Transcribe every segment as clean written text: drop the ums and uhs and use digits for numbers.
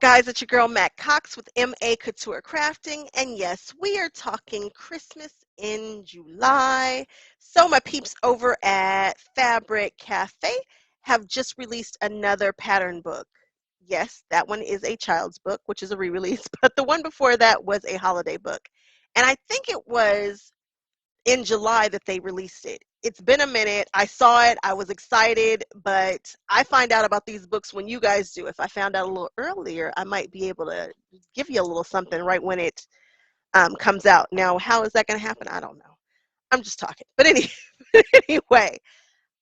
guys? It's your girl Mac Cox with MA Couture Crafting, and yes, we are talking Christmas in July. So my peeps over at Fabric Cafe have just released another pattern book. Yes, that one is a child's book, which is a re-release, but the one before that was a holiday book. And I think it was in July that they released it. It's been a minute. I saw it. I was excited, but I find out about these books when you guys do. If I found out a little earlier, I might be able to give you a little something right when it comes out. Now, how is that going to happen? I don't know. I'm just talking. But anyway,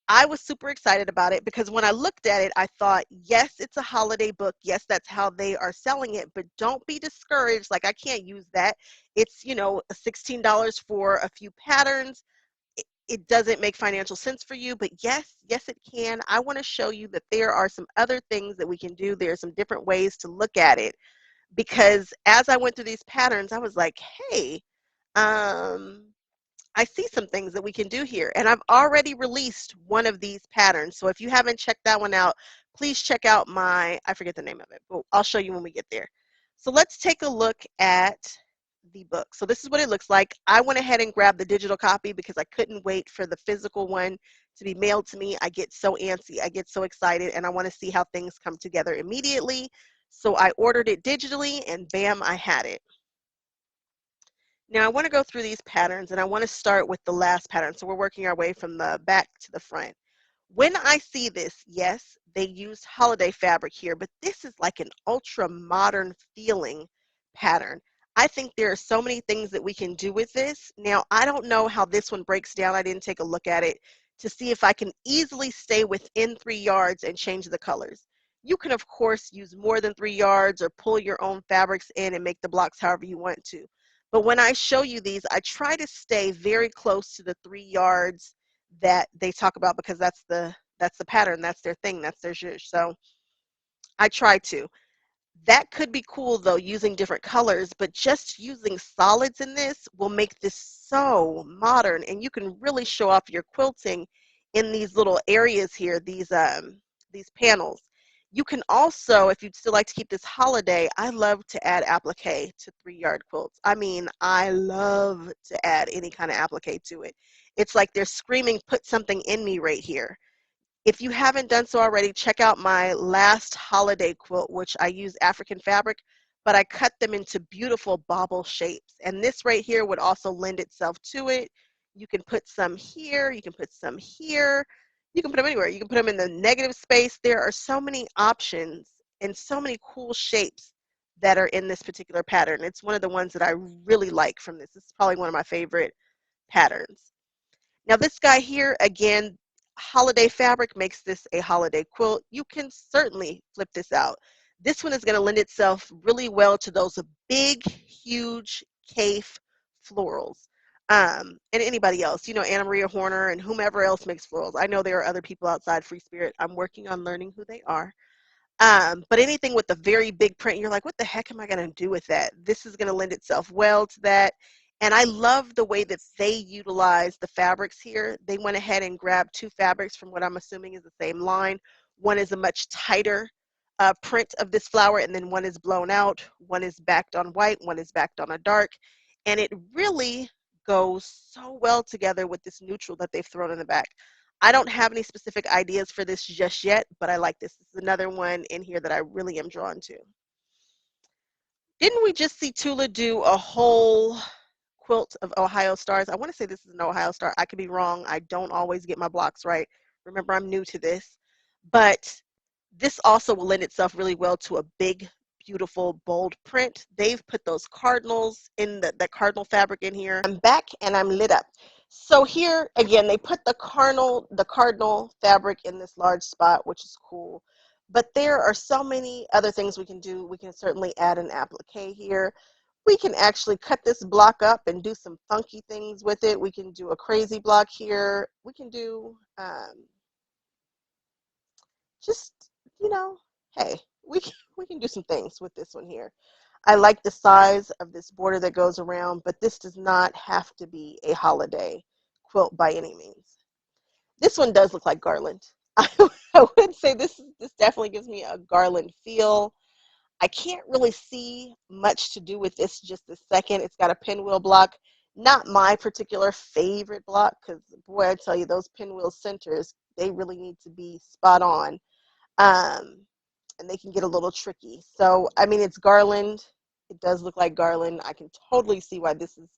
I was super excited about it because when I looked at it, I thought, yes, it's a holiday book. Yes, that's how they are selling it, but don't be discouraged. Like, I can't use that. It's, $16 for a few patterns. It doesn't make financial sense for you, but yes, it can. I want to show you that there are some other things that we can do. There are some different ways to look at it because as I went through these patterns, I was like, hey, I see some things that we can do here. And I've already released one of these patterns. So if you haven't checked that one out, please check out I forget the name of it, but I'll show you when we get there. So let's take a look at the book. So this is what it looks like. I went ahead and grabbed the digital copy because I couldn't wait for the physical one to be mailed to me. I get so antsy. I get so excited and I want to see how things come together immediately. So I ordered it digitally and bam, I had it. Now I want to go through these patterns and I want to start with the last pattern. So we're working our way from the back to the front. When I see this, yes, they used holiday fabric here, but this is like an ultra modern feeling pattern. I think there are so many things that we can do with this. Now, I don't know how this one breaks down. I didn't take a look at it to see if I can easily stay within 3 yards and change the colors. You can, of course, use more than 3 yards or pull your own fabrics in and make the blocks however you want to. But when I show you these, I try to stay very close to the 3 yards that they talk about because that's the pattern, that's their thing, that's their zhuzh. So I try to. That could be cool though, using different colors, but just using solids in this will make this so modern, and you can really show off your quilting in these little areas here, these panels. You can also, if you'd still like to keep this holiday, I love to add applique to 3-yard quilts. I mean, I love to add any kind of applique to it. It's like they're screaming, put something in me right here. If you haven't done so already, check out my last holiday quilt, which I use African fabric, but I cut them into beautiful bauble shapes. And this right here would also lend itself to it. You can put some here, you can put some here, you can put them anywhere. You can put them in the negative space. There are so many options and so many cool shapes that are in this particular pattern. It's one of the ones that I really like from this. It's probably one of my favorite patterns. Now this guy here, again, holiday fabric makes this a holiday quilt. You can certainly flip this out. This one is going to lend itself really well to those big, huge cafe florals. And anybody else, Anna Maria Horner and whomever else makes florals. I know there are other people outside Free Spirit. I'm working on learning who they are. But anything with a very big print, you're like, what the heck am I going to do with that? This is going to lend itself well to that. And I love the way that they utilize the fabrics here. They went ahead and grabbed 2 fabrics from what I'm assuming is the same line. One is a much tighter print of this flower, and then one is blown out. One is backed on white, one is backed on a dark. And it really goes so well together with this neutral that they've thrown in the back. I don't have any specific ideas for this just yet, but I like this. This is another one in here that I really am drawn to. Didn't we just see Tula do a whole quilt of Ohio stars? I want to say this is an Ohio star. I could be wrong. I don't always get my blocks right. Remember, I'm new to this. But this also will lend itself really well to a big, beautiful, bold print. They've put those cardinals in the cardinal fabric in here. I'm back and I'm lit up. So here, again, they put the cardinal fabric in this large spot, which is cool. But there are so many other things we can do. We can certainly add an applique here. We can actually cut this block up and do some funky things with it. We can do a crazy block here. We can do just, hey, we can do some things with this one here. I like the size of this border that goes around, but this does not have to be a holiday quilt by any means. This one does look like Garland. I would say this definitely gives me a Garland feel. I can't really see much to do with this just a second. It's got a pinwheel block. Not my particular favorite block because, boy, I tell you, those pinwheel centers, they really need to be spot on. Um, and they can get a little tricky. So, I mean, it's Garland. It does look like Garland. I can totally see why this is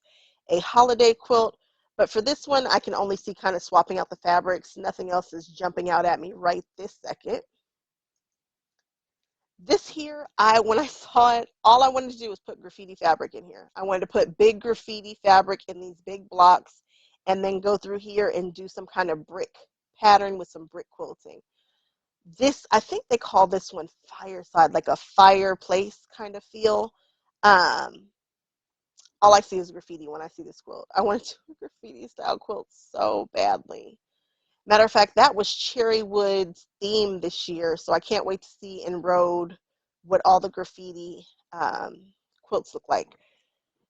a holiday quilt. But for this one, I can only see kind of swapping out the fabrics. Nothing else is jumping out at me right this second. This here, when I saw it, all I wanted to do was put graffiti fabric in here. I wanted to put big graffiti fabric in these big blocks and then go through here and do some kind of brick pattern with some brick quilting. This, I think they call this one Fireside, like a fireplace kind of feel. Um, all I see is graffiti when I see this quilt. I want to do a graffiti style quilt so badly. Matter of fact, that was Cherrywood's theme this year, so I can't wait to see in Road what all the graffiti quilts look like.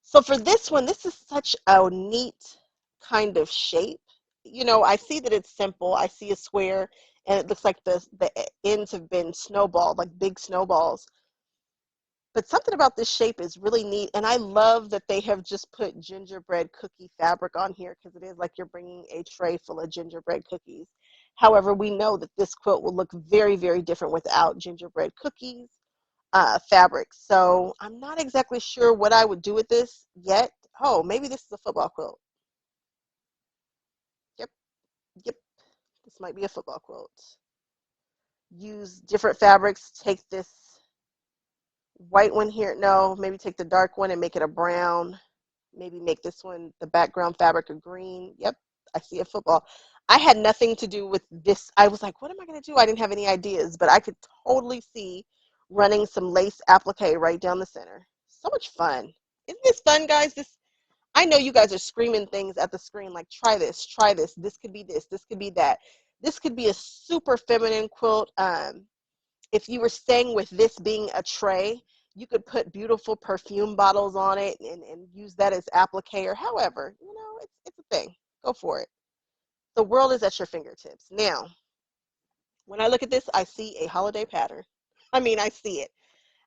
So for this one, this is such a neat kind of shape. You know, I see that it's simple. I see a square, and it looks like the ends have been snowballed, like big snowballs. But something about this shape is really neat, and I love that they have just put gingerbread cookie fabric on here because it is like you're bringing a tray full of gingerbread cookies. However, we know that this quilt will look very, very different without gingerbread cookies fabric. So I'm not exactly sure what I would do with this yet. Oh, maybe this is a football quilt. Yep, yep, this might be a football quilt. Use different fabrics. Take this white one here. No, maybe take the dark one and make it a brown. Maybe make this one the background fabric a green. Yep, I see a football. I had nothing to do with this. I was like, what am I going to do? I didn't have any ideas, but I could totally see running some lace applique right down the center. So much fun. Isn't this fun, guys? I know you guys are screaming things at the screen like, try this, this could be this could be that. This could be a super feminine quilt. If you were staying with this being a tray, you could put beautiful perfume bottles on it and use that as applique or however. You know, it's a thing. Go for it. The world is at your fingertips. Now, when I look at this, I see a holiday pattern. I mean, I see it.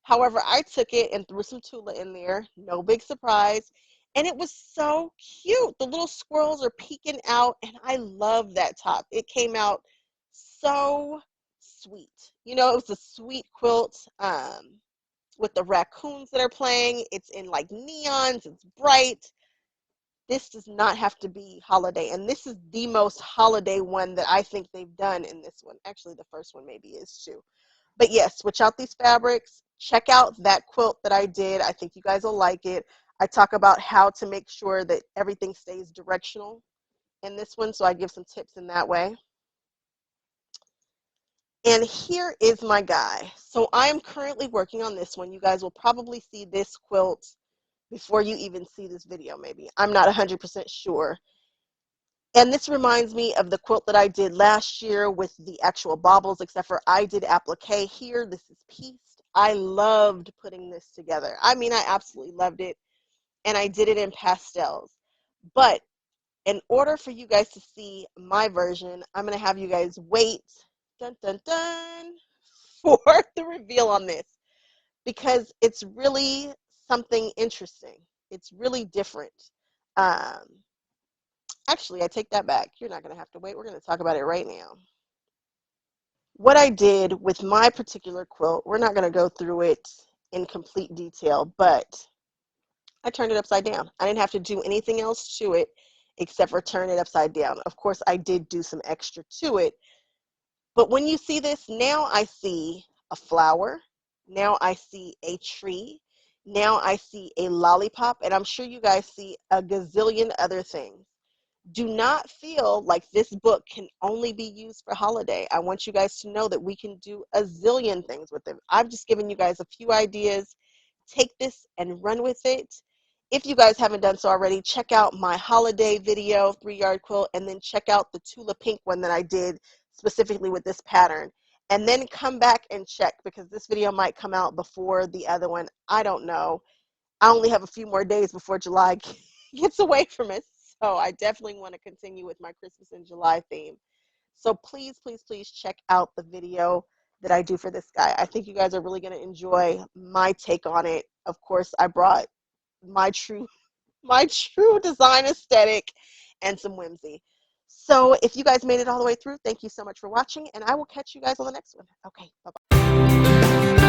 However, I took it and threw some Tula in there. No big surprise. And it was so cute. The little squirrels are peeking out, and I love that top. It came out so sweet. You know, it was a sweet quilt with the raccoons that are playing. It's in like neons. It's bright. This does not have to be holiday. And this is the most holiday one that I think they've done in this one. Actually, the first one maybe is too. But yes, switch out these fabrics. Check out that quilt that I did. I think you guys will like it. I talk about how to make sure that everything stays directional in this one, so I give some tips in that way. And here is my guy. So I am currently working on this one. You guys will probably see this quilt before you even see this video, maybe. I'm not 100% sure. And this reminds me of the quilt that I did last year with the actual baubles, except for I did applique here. This is pieced. I loved putting this together. I mean, I absolutely loved it. And I did it in pastels. But in order for you guys to see my version, I'm going to have you guys wait, dun, dun, dun, for the reveal on this. Because it's really something interesting. It's really different. Um, Actually, I take that back. You're not going to have to wait. We're going to talk about it right now. What I did with my particular quilt, we're not going to go through it in complete detail, but I turned it upside down. I didn't have to do anything else to it except for turn it upside down. Of course, I did do some extra to it, but when you see this, now I see a flower. Now I see a tree. Now I see a lollipop, and I'm sure you guys see a gazillion other things. Do not feel like this book can only be used for holiday. I want you guys to know that we can do a zillion things with it. I've just given you guys a few ideas. Take this and run with it. If you guys haven't done so already, check out my holiday video, 3-yard quilt, and then check out the Tula Pink one that I did specifically with this pattern. And then come back and check because this video might come out before the other one. I don't know. I only have a few more days before July gets away from us. So I definitely want to continue with my Christmas in July theme. So please, please, please check out the video. that I do for this guy. I think you guys are really going to enjoy my take on it. Of course, I brought my true design aesthetic and some whimsy. So if you guys made it all the way through, thank you so much for watching, and I will catch you guys on the next one. Okay, bye-bye.